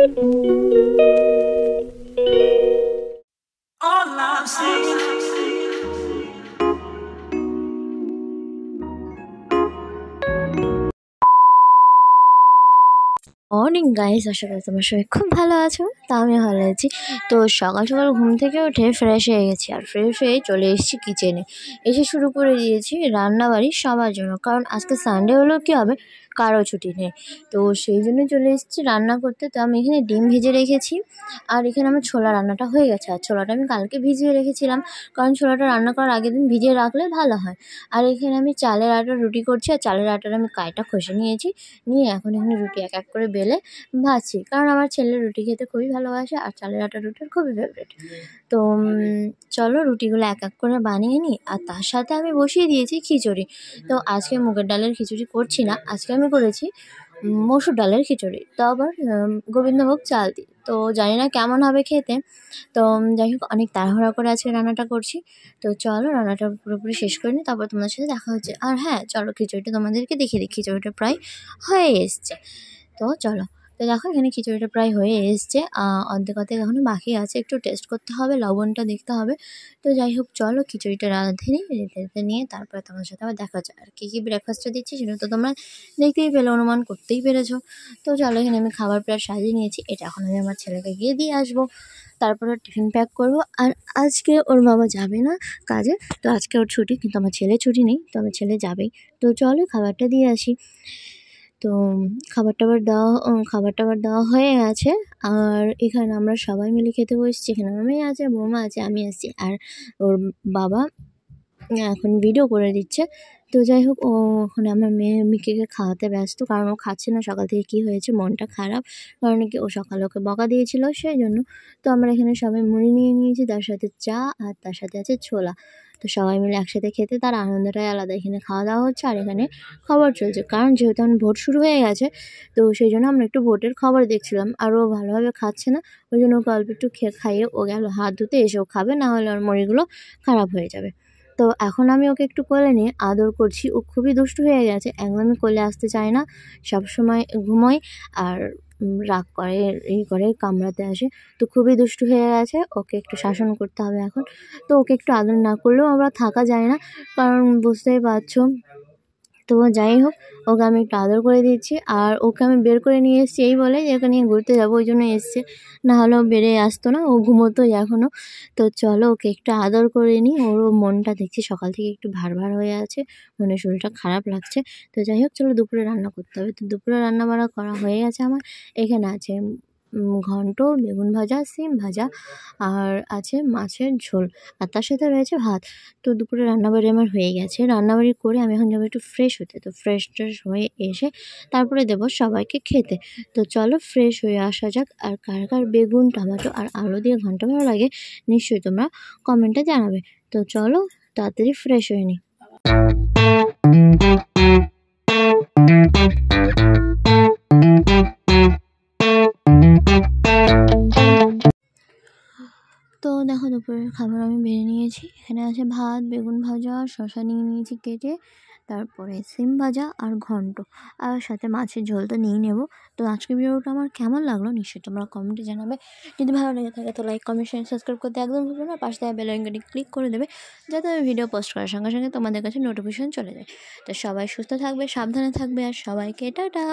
All I'm saying. Morning guys, আশা করি তোমার সবাই খুব ভালো আছো। তা আমি ভালো আছি। তো সকাল সকাল ঘুম থেকে উঠে ফ্রেশ হয়ে গেছি, আর ফ্রেশ হয়ে চলে এসেছি কিচেনে। এসে শুরু করে দিয়েছি রান্নাবাড়ি সবার জন্য, কারণ আজকে সানডে হলেও কী হবে, কারো ছুটি নেই। তো সেই জন্য চলে এসেছি রান্না করতে। তো আমি এখানে ডিম ভেজে রেখেছি, আর এখানে আমার ছোলা রান্নাটা হয়ে গেছে। আর ছোলাটা আমি কালকে ভিজিয়ে রেখেছিলাম, কারণ ছোলাটা রান্না করার আগের দিন ভিজিয়ে রাখলে ভালো হয়। আর এখানে আমি চালের আটার রুটি করছি, আর চালের আটার আমি কাইটা খসে নিয়েছি। নিয়ে এখন এখানে রুটি এক এক করে বেলে ভাজছি, কারণ আমার ছেলে রুটি খেতে খুবই ভালোবাসে, আর চালের আটার রুটির খুবই ফেভারিট। তো চলো রুটিগুলো এক এক করে বানিয়ে নিই। আর তার সাথে আমি বসিয়ে দিয়েছি খিচুড়ি। তো আজকে মুগের ডালের খিচুড়ি করছি না, আজকে আমি করেছি মসুর ডালের খিচুড়ি, তো আবার গোবিন্দভোগ চাল দিই। তো জানি না কেমন হবে খেতে। তো যাই হোক, অনেক তাড়াহুড়া করে আজকে রান্নাটা করছি। তো চলো রান্নাটা পুরোপুরি শেষ করে নিই, তারপর তোমাদের সাথে দেখা হচ্ছে। আর হ্যাঁ, চলো খিচুড়িটা তোমাদেরকে দেখিয়ে দিই। খিচুড়িটা প্রায় হয়ে এসছে। তো চলো, তো দেখো এখানে খিচুড়িটা প্রায় হয়ে এসছে, অর্ধেক অর্ধেক এখনও বাকি আছে, একটু টেস্ট করতে হবে, লবণটা দেখতে হবে। তো যাই হোক, চলো খিচুড়িটা রাঁধে নিই, রেঁধে নিয়ে তারপরে তোমার সাথে আবার দেখা যায়। আর কী কী ব্রেকফাস্টে দিচ্ছি সেটা তো তোমরা দেখতেই পেলে, অনুমান করতেই পেরেছো। তো চলো, এখানে আমি খাবার প্লেট সাজিয়ে নিয়েছি, এটা এখন আমি আমার ছেলেকে গিয়ে দিয়ে আসবো। তারপরে টিফিন প্যাক করবো। আর আজকে ওর বাবা যাবে না কাজে, তো আজকে ওর ছুটি, কিন্তু আমার ছেলে ছুটি নেই, তো আমার ছেলে যাবেই। তো চলো খাবারটা দিয়ে আসি। তো খাবার টাবার দেওয়া হয়ে গেছে। আর এখানে আমরা সবাই মিলে খেতে বসছি। এখানে আমার মেয়ে আছে, বৌমা আছে, আমি আছি, আর ওর বাবা এখন ভিডিও করে দিচ্ছে। তো যাই হোক, ও ওখানে আমার মেয়ে মিকিকে খাওয়াতে ব্যস্ত, কারণ ও খাচ্ছে না। সকাল থেকে কী হয়েছে, মনটা খারাপ, কারণ কি ও সকালে ওকে বকা দিয়েছিল, সেই জন্য। তো আমরা এখানে সবাই মুড়ি নিয়ে নিয়েছি, তার সাথে চা, আর তার সাথে আছে ছোলা। তো সবাই মিলে একসাথে খেতে তার আনন্দটাই আলাদা। এখানে খাওয়া দাওয়া হচ্ছে, আর এখানে খবর চলছে, কারণ যেহেতু এখন ভোট শুরু হয়ে গেছে, তো সেই জন্য আমরা একটু ভোটের খবর দেখছিলাম। আর ও ভালোভাবে খাচ্ছে না, ওই জন্য ওকে অল্প একটু খাইয়ে ও গেল হাত ধুতে, এসে ও খাবে, না হলে ওর মুড়িগুলো খারাপ হয়ে যাবে। তো এখন আমি ওকে একটু কোলে নিয়ে আদর করছি। ও খুবই দুষ্টু হয়ে গেছে, একদমই কোলে আসতে চায় না, সবসময় ঘুমোয়, আর রাগ করে, করে কামড়াতে আসে। তো খুবই দুষ্টু হয়ে গেছে, ওকে একটু শাসন করতে হবে এখন। তো ওকে একটু আদর না করলেও আমরা থাকা যায় না, কারণ বুঝতেই পারছো। তো যাই হোক, ওকে আমি একটু আদর করে দিচ্ছি। আর ওকে আমি বের করে নিয়ে এসেছি এই বলে যে ওকে নিয়ে ঘুরতে যাবো, ওই জন্য এসছে, না হলেও বেড়ে আসতো না, ও ঘুমোতোই এখনও। তো চলো ওকে একটু আদর করে নিই। ওরও মনটা দেখছি সকাল থেকে একটু ভার হয়ে আছে, মনে শরীরটা খারাপ লাগছে। তো যাই হোক, চলো দুপুরে রান্না করতে হবে। তো দুপুরে রান্না বান্না করা হয়ে গেছে আমার। এখানে আছে ঘন্ট, বেগুন ভাজা, সিম ভাজা, আর আছে মাছের ঝোল, আর তার সাথে রয়েছে ভাত। তো দুপুরে রান্নাবাড়ি আমার হয়ে গেছে। রান্নাবাড়ি করে আমি এখন যাবো একটু ফ্রেশ হতে। তো ফ্রেশ ট্রেশ হয়ে এসে তারপরে দেবো সবাইকে খেতে। তো চলো ফ্রেশ হয়ে আসা যাক। আর কার কার বেগুন, টমেটো আর আলু দিয়ে ঘন্ট ভালো লাগে, নিশ্চয়ই তোমরা কমেন্টে জানাবে। তো চলো তাড়াতাড়ি ফ্রেশ হয়ে নিই। তো দেখো দুপুরের খাবার আমি বেড়ে নিয়েছি। এখানে আছে ভাত, বেগুন ভাজা, শসা নিয়ে নিয়েছি কেটে, তারপরে সিম ভাজা আর ঘন্ট, আর সাথে মাছের ঝোল তো নিয়েই নেবো। তো আজকের ভিডিওটা আমার কেমন লাগলো নিশ্চয়ই তোমরা কমেন্টে জানাবে। যদি ভালো লেগে থাকে তো লাইক, কমেন্ট, শেয়ার, সাবস্ক্রাইব করতে একদম ভুলবে না। পাশে থাকা বেল আইকনটি ক্লিক করে দেবে, যাতে আমি ভিডিও পোস্ট করার সঙ্গে সঙ্গে তোমাদের কাছে নোটিফিকেশন চলে যায়। তো সবাই সুস্থ থাকবে, সাবধানে থাকবে, আর সবাইকে টাটা।